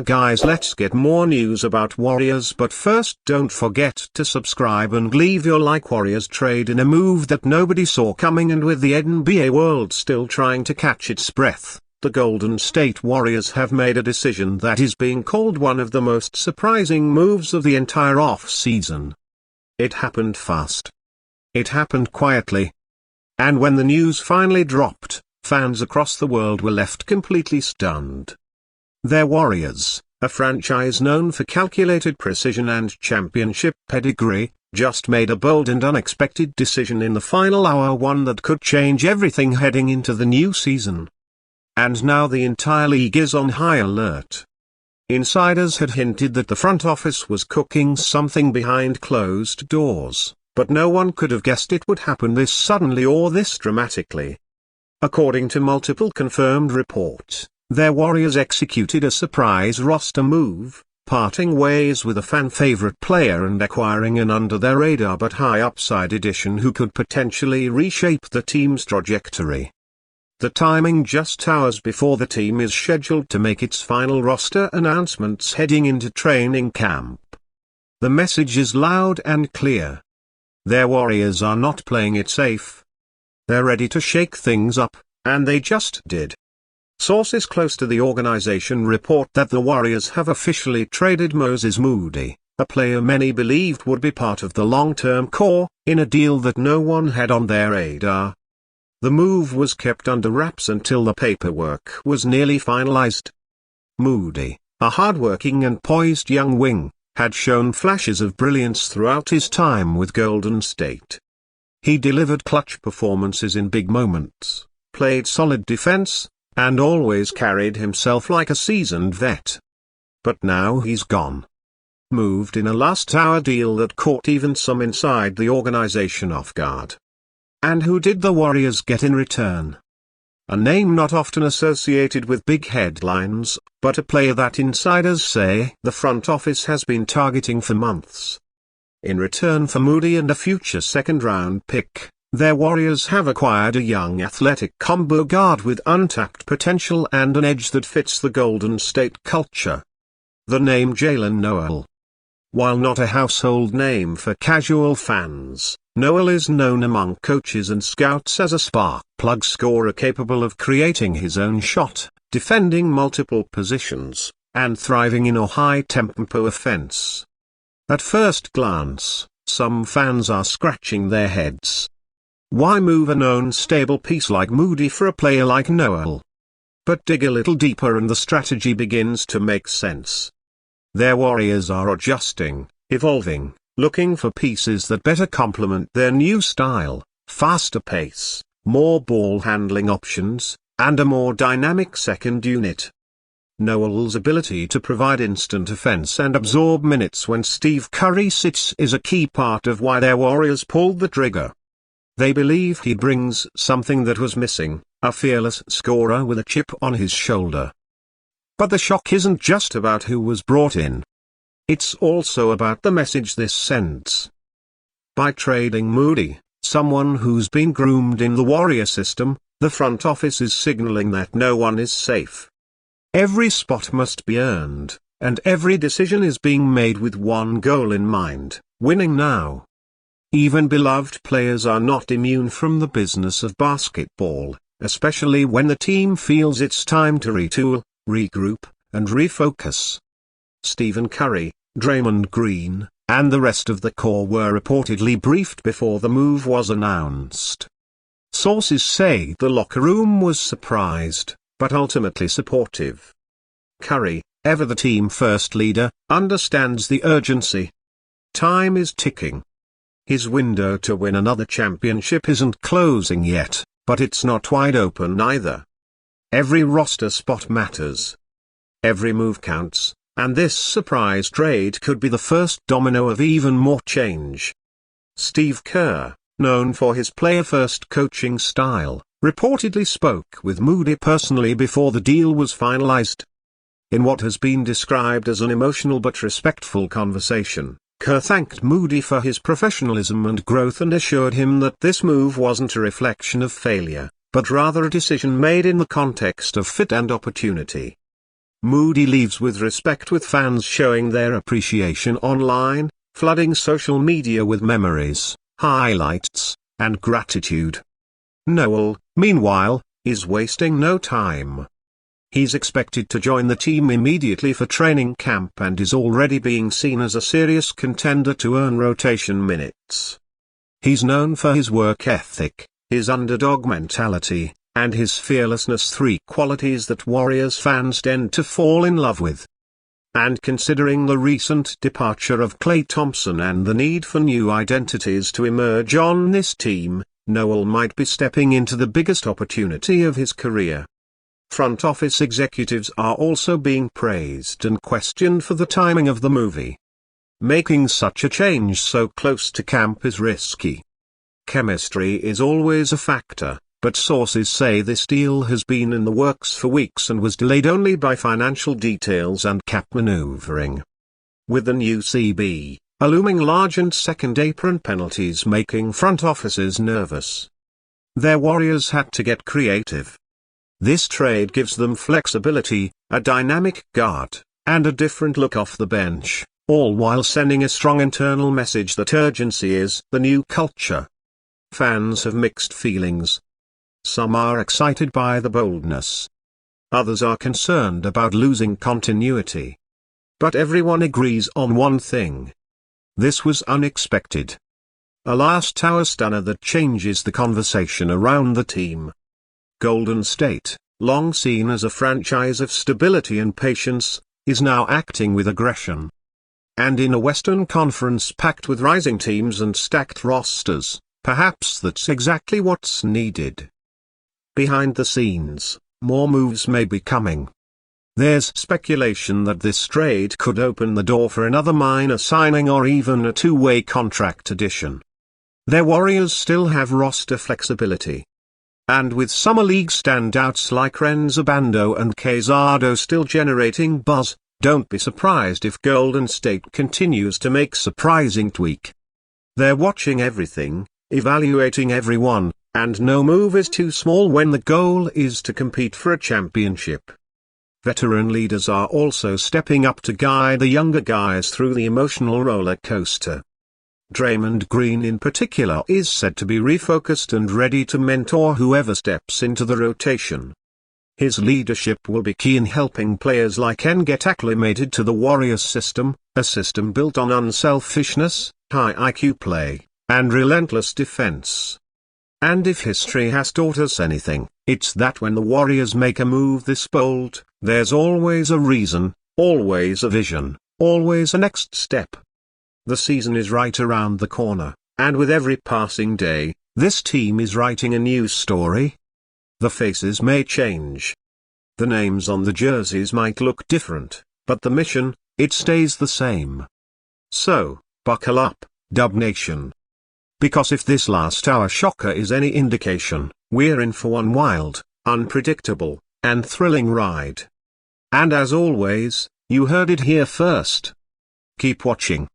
guys, let's get more news about Warriors, but first don't forget to subscribe and leave your like. Warriors trade in a move that nobody saw coming, and with the NBA world still trying to catch its breath, the Golden State Warriors have made a decision that is being called one of the most surprising moves of the entire off-season. It happened fast. It happened quietly. And when the news finally dropped, fans across the world were left completely stunned. Their Warriors, a franchise known for calculated precision and championship pedigree, just made a bold and unexpected decision in the final hour, one that could change everything heading into the new season. And now the entire league is on high alert. Insiders had hinted that the front office was cooking something behind closed doors, but no one could have guessed it would happen this suddenly or this dramatically. According to multiple confirmed reports, their Warriors executed a surprise roster move, parting ways with a fan-favorite player and acquiring an under-their-radar but high-upside addition who could potentially reshape the team's trajectory. The timing just hours before the team is scheduled to make its final roster announcements heading into training camp. The message is loud and clear. Their Warriors are not playing it safe. They're ready to shake things up, and they just did. Sources close to the organization report that the Warriors have officially traded Moses Moody, a player many believed would be part of the long-term core, in a deal that no one had on their radar. The move was kept under wraps until the paperwork was nearly finalized. Moody, a hard-working and poised young wing, had shown flashes of brilliance throughout his time with Golden State. He delivered clutch performances in big moments, played solid defense, and always carried himself like a seasoned vet. But now he's gone. Moved in a last-hour deal that caught even some inside the organization off guard. And who did the Warriors get in return? A name not often associated with big headlines, but a player that insiders say the front office has been targeting for months. In return for Moody and a future second-round pick, their Warriors have acquired a young athletic combo guard with untapped potential and an edge that fits the Golden State culture. The name Jalen Noel. While not a household name for casual fans, Noel is known among coaches and scouts as a spark-plug scorer capable of creating his own shot, defending multiple positions, and thriving in a high-tempo offense. At first glance, some fans are scratching their heads. Why move a known stable piece like Moody for a player like Noel? But dig a little deeper and the strategy begins to make sense. Their Warriors are adjusting, evolving, looking for pieces that better complement their new style, faster pace, more ball handling options, and a more dynamic second unit. Noel's ability to provide instant offense and absorb minutes when Steve Curry sits is a key part of why their Warriors pulled the trigger. They believe he brings something that was missing, a fearless scorer with a chip on his shoulder. But the shock isn't just about who was brought in. It's also about the message this sends. By trading Moody, someone who's been groomed in the Warrior system, the front office is signaling that no one is safe. Every spot must be earned, and every decision is being made with one goal in mind: winning now. Even beloved players are not immune from the business of basketball, especially when the team feels it's time to retool, regroup, and refocus. Stephen Curry, Draymond Green, and the rest of the core were reportedly briefed before the move was announced. Sources say the locker room was surprised, but ultimately supportive. Curry, ever the team-first leader, understands the urgency. Time is ticking. His window to win another championship isn't closing yet, but it's not wide open either. Every roster spot matters. Every move counts, and this surprise trade could be the first domino of even more change. Steve Kerr, known for his player-first coaching style, reportedly spoke with Moody personally before the deal was finalized. In what has been described as an emotional but respectful conversation, Kerr thanked Moody for his professionalism and growth and assured him that this move wasn't a reflection of failure, but rather a decision made in the context of fit and opportunity. Moody leaves with respect, with fans showing their appreciation online, flooding social media with memories, highlights, and gratitude. Noel, meanwhile, is wasting no time. He's expected to join the team immediately for training camp and is already being seen as a serious contender to earn rotation minutes. He's known for his work ethic, his underdog mentality, and his fearlessness, three qualities that Warriors fans tend to fall in love with. And considering the recent departure of Klay Thompson and the need for new identities to emerge on this team, Noel might be stepping into the biggest opportunity of his career. Front office executives are also being praised and questioned for the timing of the movie. Making such a change so close to camp is risky. Chemistry is always a factor, but sources say this deal has been in the works for weeks and was delayed only by financial details and cap maneuvering. With the new CB, a looming large and second apron penalties making front offices nervous. Their Warriors had to get creative. This trade gives them flexibility, a dynamic guard, and a different look off the bench, all while sending a strong internal message that urgency is the new culture. Fans have mixed feelings. Some are excited by the boldness. Others are concerned about losing continuity. But everyone agrees on one thing. This was unexpected. A last-hour stunner that changes the conversation around the team. Golden State, long seen as a franchise of stability and patience, is now acting with aggression. And in a Western Conference packed with rising teams and stacked rosters, perhaps that's exactly what's needed. Behind the scenes, more moves may be coming. There's speculation that this trade could open the door for another minor signing or even a two-way contract addition. Their Warriors still have roster flexibility. And with summer league standouts like Renzo Bando and Quezado still generating buzz, don't be surprised if Golden State continues to make surprising tweak. They're watching everything, evaluating everyone, and no move is too small when the goal is to compete for a championship. Veteran leaders are also stepping up to guide the younger guys through the emotional roller coaster. Draymond Green in particular is said to be refocused and ready to mentor whoever steps into the rotation. His leadership will be key in helping players like N get acclimated to the Warriors system, a system built on unselfishness, high IQ play, and relentless defense. And if history has taught us anything, it's that when the Warriors make a move this bold, there's always a reason, always a vision, always a next step. The season is right around the corner, and with every passing day, this team is writing a new story. The faces may change. The names on the jerseys might look different, but the mission, it stays the same. So, buckle up, Dub Nation. Because if this last-hour shocker is any indication, we're in for one wild, unpredictable, and thrilling ride. And as always, you heard it here first. Keep watching.